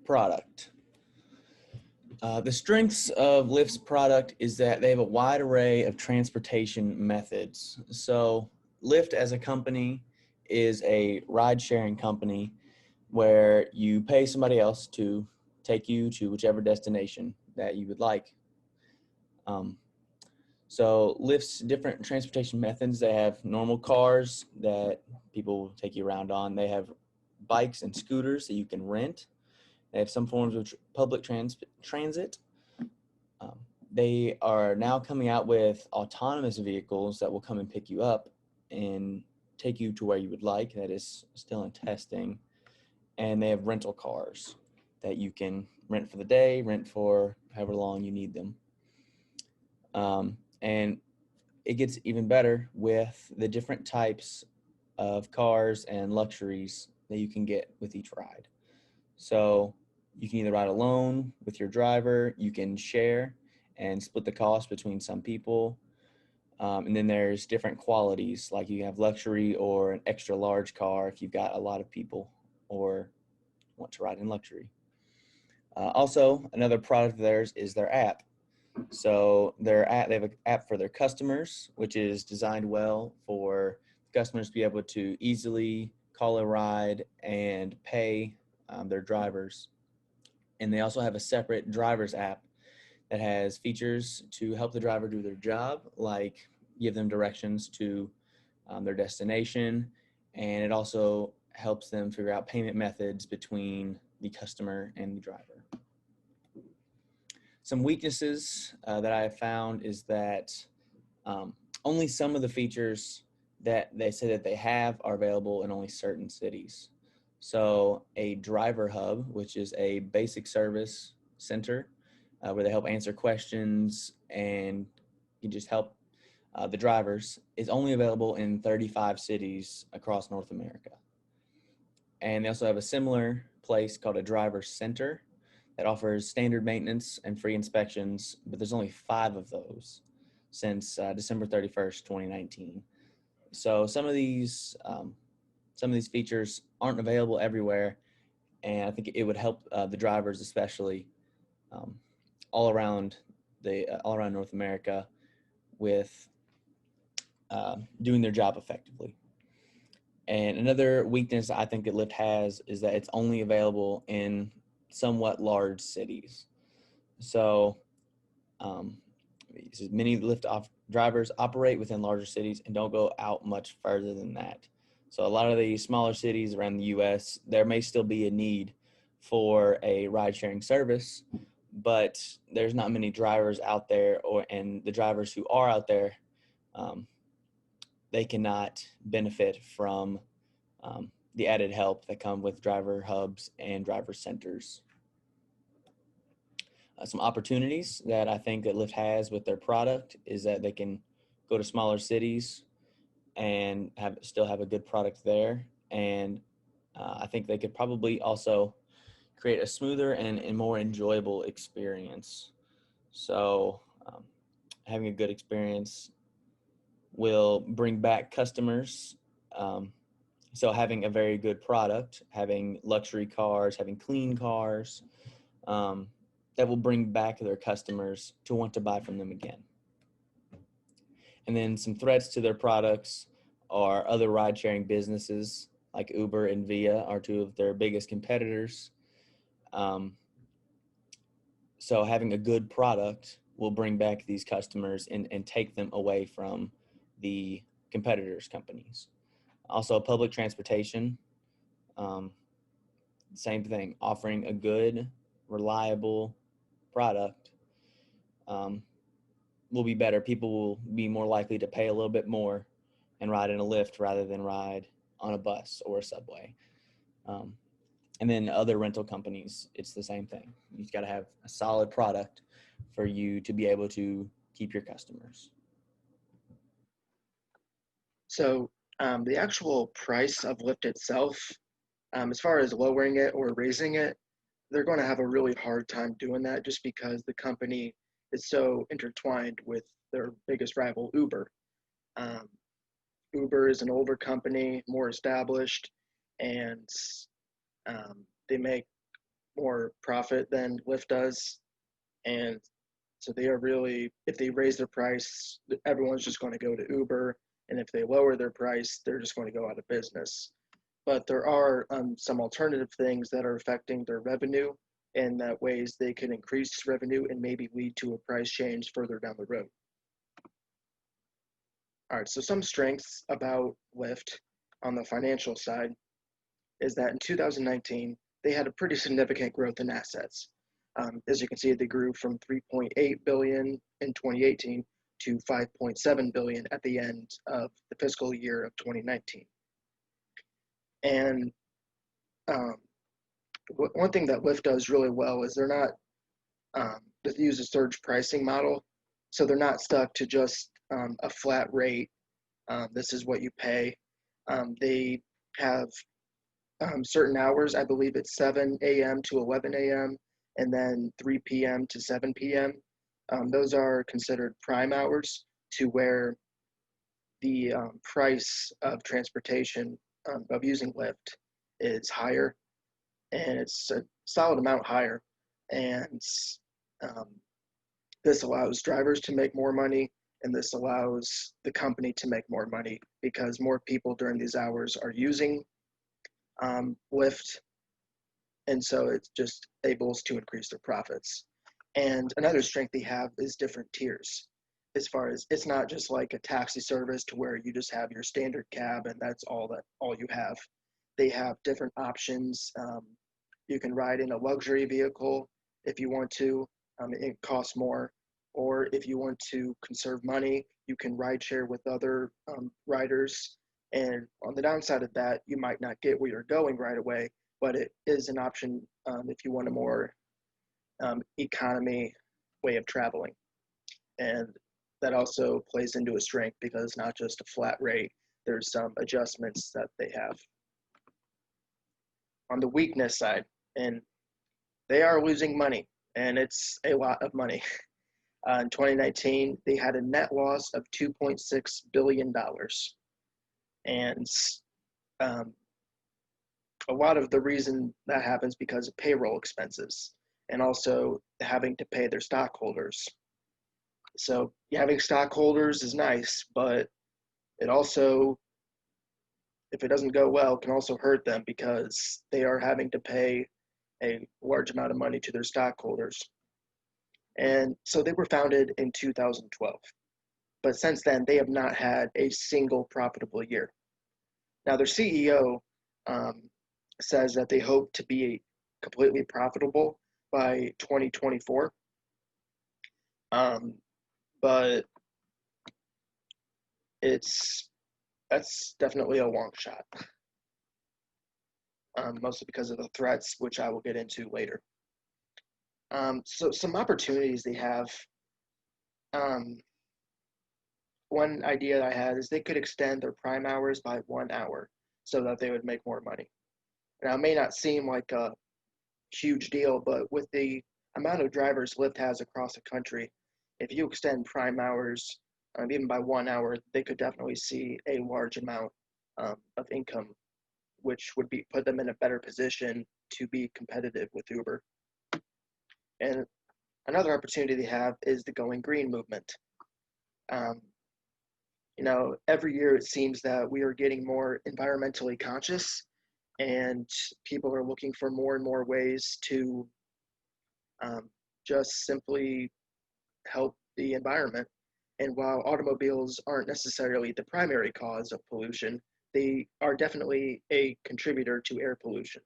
Product. The strengths of Lyft's product is that they have a wide array of transportation methods. So Lyft as a company is a ride-sharing company where you pay somebody else to take you to whichever destination that you would like. So Lyft's different transportation methods, they have normal cars that people take you around on. They have bikes and scooters that you can rent. They have some forms of public transit. They are now coming out with autonomous vehicles that will come and pick you up and take you to where you would like. That is still in testing. And they have rental cars that you can rent for the day, rent for however long you need them. And it gets even better with the different types of cars and luxuries that you can get with each ride. So you can either ride alone with your driver, you can share and split the cost between some people. And then there's different qualities, like you have luxury or an extra large car if you've got a lot of people or want to ride in luxury. Also, another product of theirs is their app. So they have an app for their customers, which is designed well for customers to be able to easily call a ride and pay their drivers. And they also have a separate driver's app that has features to help the driver do their job, like give them directions to their destination. And it also helps them figure out payment methods between the customer and the driver. Some weaknesses that I have found is that only some of the features that they say that they have are available in only certain cities. So a driver hub, which is a basic service center where they help answer questions and you just help the drivers, is only available in 35 cities across North America. And they also have a similar place called a driver center that offers standard maintenance and free inspections, but there's only 5 of those since December 31st, 2019. So some of these features aren't available everywhere, and I think it would help the drivers, especially all around North America, with doing their job effectively. And another weakness I think that Lyft has is that it's only available in somewhat large cities. So many Lyft drivers operate within larger cities and don't go out much further than that. So a lot of the smaller cities around the U.S., there may still be a need for a ride-sharing service, but there's not many drivers out there, and the drivers who are out there, they cannot benefit from the added help that come with driver hubs and driver centers. Some opportunities that I think that Lyft has with their product is that they can go to smaller cities and still have a good product there. And I think they could probably also create a smoother and more enjoyable experience. So having a good experience will bring back customers. So having a very good product, having luxury cars, having clean cars, that will bring back their customers to want to buy from them again. And then some threats to their products are other ride-sharing businesses like Uber and Via are 2 of their biggest competitors. So having a good product will bring back these customers and take them away from the competitors' companies. Also, public transportation, same thing, offering a good, reliable product will be better. People will be more likely to pay a little bit more and ride in a Lyft rather than ride on a bus or a subway. And then other rental companies, it's the same thing. You've got to have a solid product for you to be able to keep your customers. So the actual price of Lyft itself, as far as lowering it or raising it, they're going to have a really hard time doing that just because the company is so intertwined with their biggest rival, Uber. Uber is an older company, more established, and they make more profit than Lyft does, and so they are really, if they raise their price, everyone's just going to go to Uber, and if they lower their price, they're just going to go out of business. But there are some alternative things that are affecting their revenue, and that ways they can increase revenue and maybe lead to a price change further down the road. All right, so some strengths about Lyft on the financial side is that in 2019, they had a pretty significant growth in assets. As you can see, they grew from 3.8 billion in 2018 to 5.7 billion at the end of the fiscal year of 2019. And um, one thing that Lyft does really well is they're not, they use a surge pricing model, so they're not stuck to just a flat rate. This is what you pay. They have certain hours. I believe it's 7 a.m. to 11 a.m. and then 3 p.m. to 7 p.m. Those are considered prime hours, to where the price of transportation of using Lyft is higher, and it's a solid amount higher. And um, this allows drivers to make more money, and this allows the company to make more money because more people during these hours are using Lyft, and so it's just able to increase their profits. And another strength they have is different tiers. As far as, it's not just like a taxi service to where you just have your standard cab and that's all you have. They have different options. You can ride in a luxury vehicle if you want to. It costs more. Or if you want to conserve money, you can ride share with other riders. And on the downside of that, you might not get where you're going right away, but it is an option if you want a more economy way of traveling. And that also plays into a strength because it's not just a flat rate, there's some adjustments that they have. On the weakness side, and they are losing money, and it's a lot of money. In 2019, they had a net loss of $2.6 billion. And a lot of the reason that happens because of payroll expenses and also having to pay their stockholders. So having stockholders is nice, but it also, if it doesn't go well, can also hurt them because they are having to pay a large amount of money to their stockholders. And so they were founded in 2012. But since then, they have not had a single profitable year. Now, their CEO says that they hope to be completely profitable by 2024. But that's definitely a long shot, mostly because of the threats, which I will get into later. So some opportunities they have. One idea I had is they could extend their prime hours by 1 hour so that they would make more money. Now, it may not seem like a huge deal, but with the amount of drivers Lyft has across the country, if you extend prime hours even by 1 hour, they could definitely see a large amount of income, which would put them in a better position to be competitive with Uber. And another opportunity they have is the Going Green movement. Every year it seems that we are getting more environmentally conscious, and people are looking for more and more ways to just simply help the environment. And while automobiles aren't necessarily the primary cause of pollution, they are definitely a contributor to air pollution.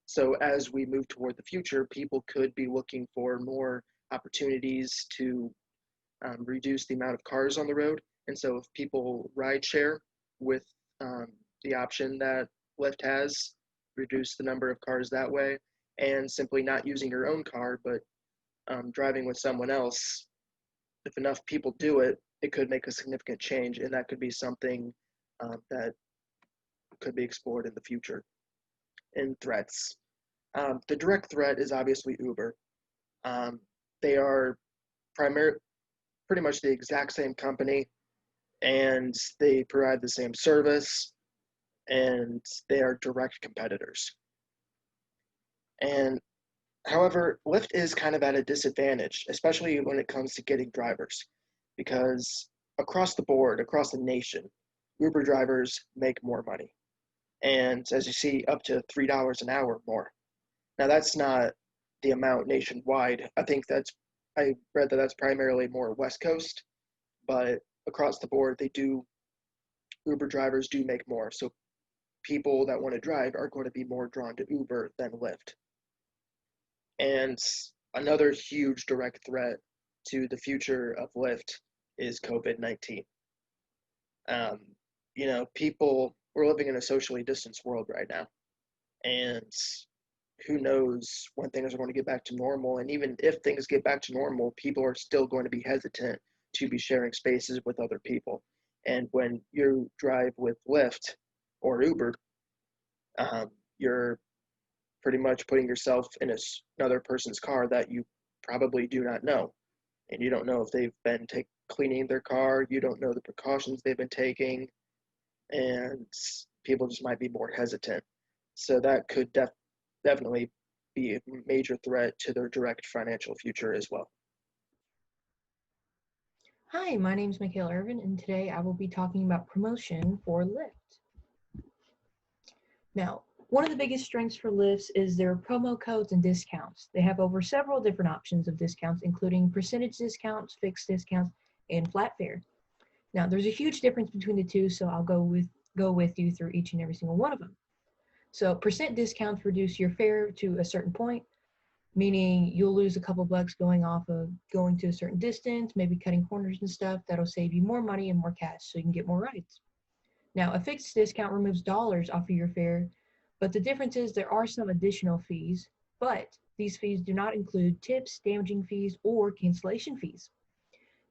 So as we move toward the future, people could be looking for more opportunities to reduce the amount of cars on the road. And so if people ride share with the option that Lyft has, reduce the number of cars that way, and simply not using your own car, but driving with someone else, if enough people do it, it could make a significant change, and that could be something that could be explored in the future. And threats. The direct threat is obviously Uber. They are pretty much the exact same company, and they provide the same service, and they are direct competitors. And However, Lyft is kind of at a disadvantage, especially when it comes to getting drivers, because across the board, across the nation, Uber drivers make more money. And as you see, up to $3 an hour more. Now, that's not the amount nationwide. I read that that's primarily more West Coast, but across the board, Uber drivers do make more. So people that want to drive are going to be more drawn to Uber than Lyft. And another huge direct threat to the future of Lyft is COVID-19. Um, we're living in a socially distanced world right now, and who knows when things are going to get back to normal. And even if things get back to normal, people are still going to be hesitant to be sharing spaces with other people. And when you drive with Lyft or Uber, you're pretty much putting yourself in another person's car that you probably do not know. And you don't know if they've been cleaning their car, you don't know the precautions they've been taking, and people just might be more hesitant. So that could definitely be a major threat to their direct financial future as well. Hi, my name is Michaela Irvin, and today I will be talking about promotion for Lyft. Now, one of the biggest strengths for Lyft is their promo codes and discounts. They have over several different options of discounts, including percentage discounts, fixed discounts, and flat fare. Now, there's a huge difference between the two, so I'll go with you through each and every single one of them. So, percent discounts reduce your fare to a certain point, meaning you'll lose a couple bucks going to a certain distance, maybe cutting corners and stuff. That'll save you more money and more cash so you can get more rides. Now, a fixed discount removes dollars off of your fare, but the difference is there are some additional fees, but these fees do not include tips, damaging fees, or cancellation fees.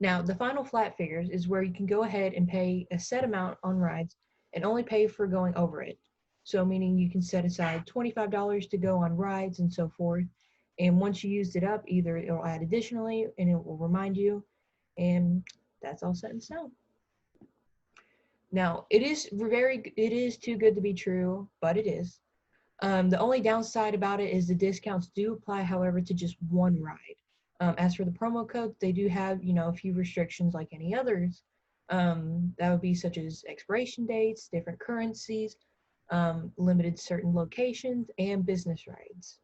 Now, the final flat fares is where you can go ahead and pay a set amount on rides and only pay for going over it. So, meaning you can set aside $25 to go on rides and so forth. And once you used it up, either it'll add additionally and it will remind you, and that's all set in stone. Now, it is too good to be true, but it is. The only downside about it is the discounts do apply, however, to just one ride. As for the promo codes, they do have, a few restrictions like any others. That would be such as expiration dates, different currencies, limited certain locations, and business rides.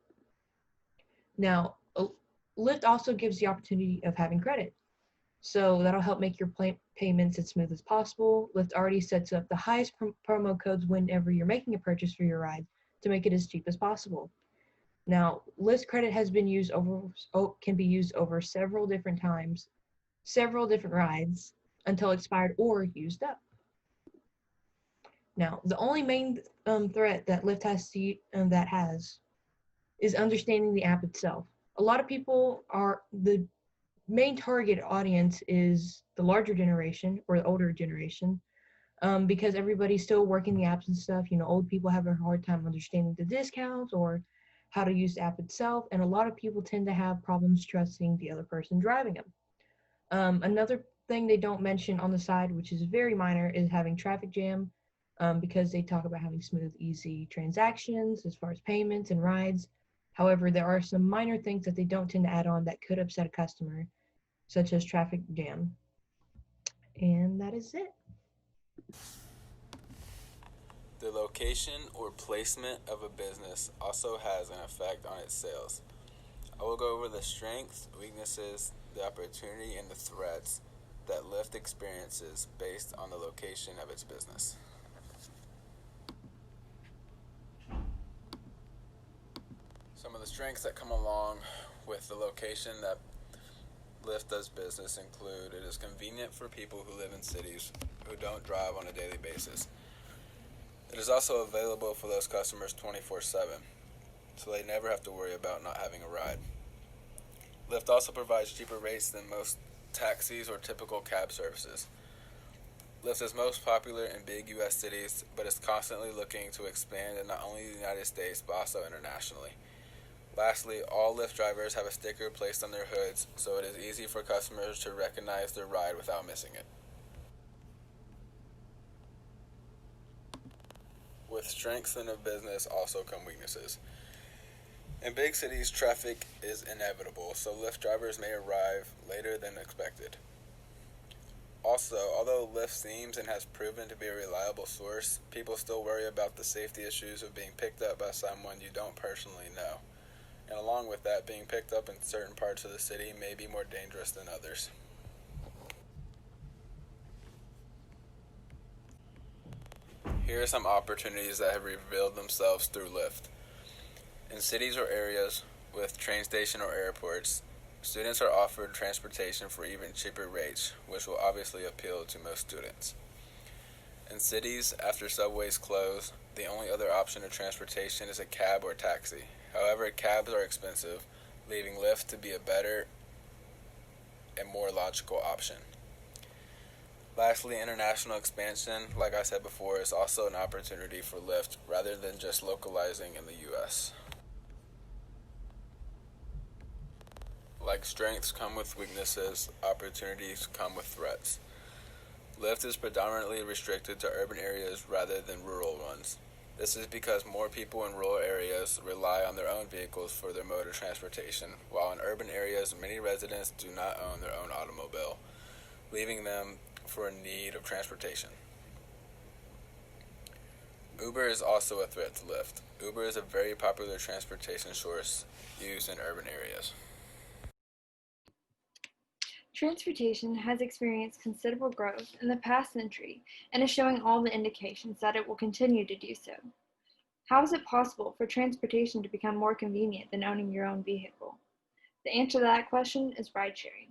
Now, Lyft also gives the opportunity of having credit. So that'll help make your payments as smooth as possible. Lyft already sets up the highest promo codes whenever you're making a purchase for your ride to make it as cheap as possible. Now, Lyft credit can be used over several different times, several different rides until expired or used up. Now, the only main threat that Lyft has is understanding the app itself. A lot of people the main target audience is the larger generation or the older generation, because everybody's still working the apps and stuff. Old people have a hard time understanding the discounts or how to use the app itself, and a lot of people tend to have problems trusting the other person driving them. Another thing they don't mention on the side, which is very minor, is having traffic jam, because they talk about having smooth, easy transactions as far as payments and rides. However, there are some minor things that they don't tend to add on that could upset a customer, such as traffic jam. And that is it. The location or placement of a business also has an effect on its sales. I will go over the strengths, weaknesses, the opportunity, and the threats that Lyft experiences based on the location of its business. Some of the strengths that come along with the location that Lyft does business include: it is convenient for people who live in cities who don't drive on a daily basis. It is also available for those customers 24/7, so they never have to worry about not having a ride. Lyft also provides cheaper rates than most taxis or typical cab services. Lyft is most popular in big U.S. cities, but is constantly looking to expand in not only the United States, but also internationally. Lastly, all Lyft drivers have a sticker placed on their hoods, so it is easy for customers to recognize their ride without missing it. With strengths in a business also come weaknesses. In big cities, traffic is inevitable, so Lyft drivers may arrive later than expected. Also, although Lyft seems and has proven to be a reliable source, people still worry about the safety issues of being picked up by someone you don't personally know. And along with that, being picked up in certain parts of the city may be more dangerous than others. Here are some opportunities that have revealed themselves through Lyft. In cities or areas with train station or airports, students are offered transportation for even cheaper rates, which will obviously appeal to most students. In cities, after subways close, the only other option of transportation is a cab or taxi. However, cabs are expensive, leaving Lyft to be a better and more logical option. Lastly, international expansion, like I said before, is also an opportunity for Lyft rather than just localizing in the US. Like strengths come with weaknesses, opportunities come with threats. Lyft is predominantly restricted to urban areas rather than rural ones. This is because more people in rural areas rely on their own vehicles for their mode of transportation, while in urban areas many residents do not own their own automobile, leaving them for a need of transportation. Uber is also a threat to Lyft. Uber is a very popular transportation source used in urban areas. Transportation has experienced considerable growth in the past century and is showing all the indications that it will continue to do so. How is it possible for transportation to become more convenient than owning your own vehicle? The answer to that question is ride-sharing.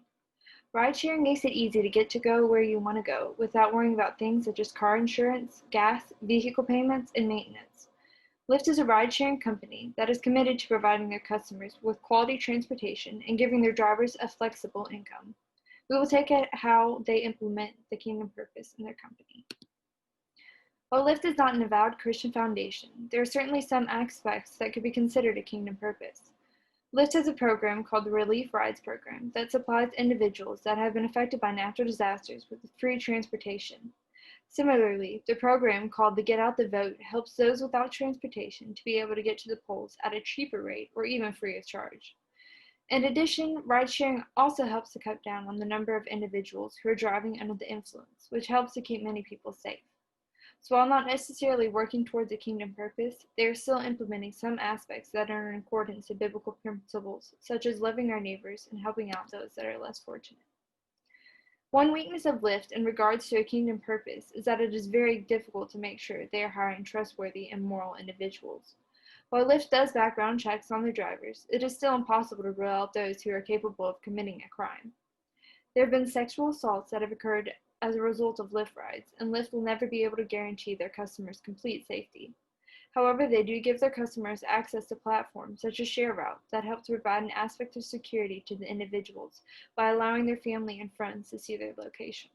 Ride-sharing makes it easy to get to go where you want to go without worrying about things such as car insurance, gas, vehicle payments, and maintenance. Lyft is a ride-sharing company that is committed to providing their customers with quality transportation and giving their drivers a flexible income. We will take at how they implement the kingdom purpose in their company. While Lyft is not an avowed Christian foundation, there are certainly some aspects that could be considered a kingdom purpose. Lyft has a program called the Relief Rides Program that supplies individuals that have been affected by natural disasters with free transportation. Similarly, the program called the Get Out the Vote helps those without transportation to be able to get to the polls at a cheaper rate or even free of charge. In addition, ride-sharing also helps to cut down on the number of individuals who are driving under the influence, which helps to keep many people safe. So while not necessarily working towards a kingdom purpose, they are still implementing some aspects that are in accordance to biblical principles, such as loving our neighbors and helping out those that are less fortunate. One weakness of Lyft in regards to a kingdom purpose is that it is very difficult to make sure they are hiring trustworthy and moral individuals. While Lyft does background checks on their drivers, it is still impossible to rule out those who are capable of committing a crime. There have been sexual assaults that have occurred as a result of Lyft rides, and Lyft will never be able to guarantee their customers complete safety. However, they do give their customers access to platforms such as ShareRoute that help to provide an aspect of security to the individuals by allowing their family and friends to see their location.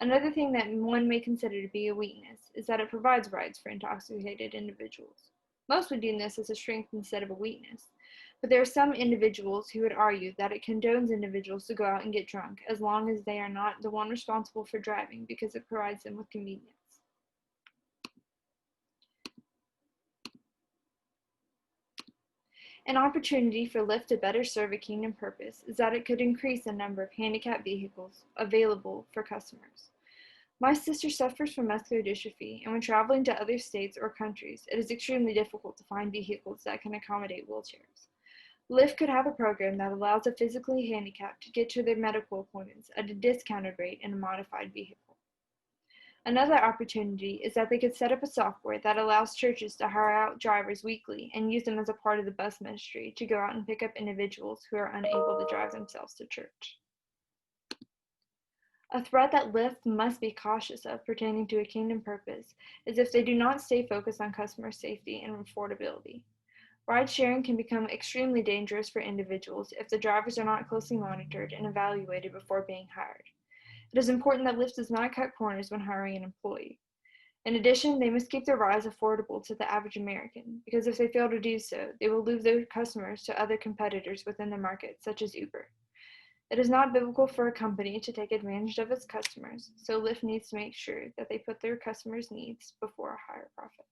Another thing that one may consider to be a weakness is that it provides rides for intoxicated individuals. Most would deem this as a strength instead of a weakness, but there are some individuals who would argue that it condones individuals to go out and get drunk as long as they are not the one responsible for driving because it provides them with convenience. An opportunity for Lyft to better serve a kingdom purpose is that it could increase the number of handicapped vehicles available for customers. My sister suffers from muscular dystrophy, and when traveling to other states or countries, it is extremely difficult to find vehicles that can accommodate wheelchairs. Lyft could have a program that allows a physically handicapped to get to their medical appointments at a discounted rate in a modified vehicle. Another opportunity is that they could set up a software that allows churches to hire out drivers weekly and use them as a part of the bus ministry to go out and pick up individuals who are unable to drive themselves to church. A threat that Lyft must be cautious of pertaining to a kingdom purpose is if they do not stay focused on customer safety and affordability. Ride-sharing can become extremely dangerous for individuals if the drivers are not closely monitored and evaluated before being hired. It is important that Lyft does not cut corners when hiring an employee. In addition, they must keep their rides affordable to the average American, because if they fail to do so, they will lose their customers to other competitors within the market, such as Uber. It is not biblical for a company to take advantage of its customers, so Lyft needs to make sure that they put their customers' needs before a higher profit.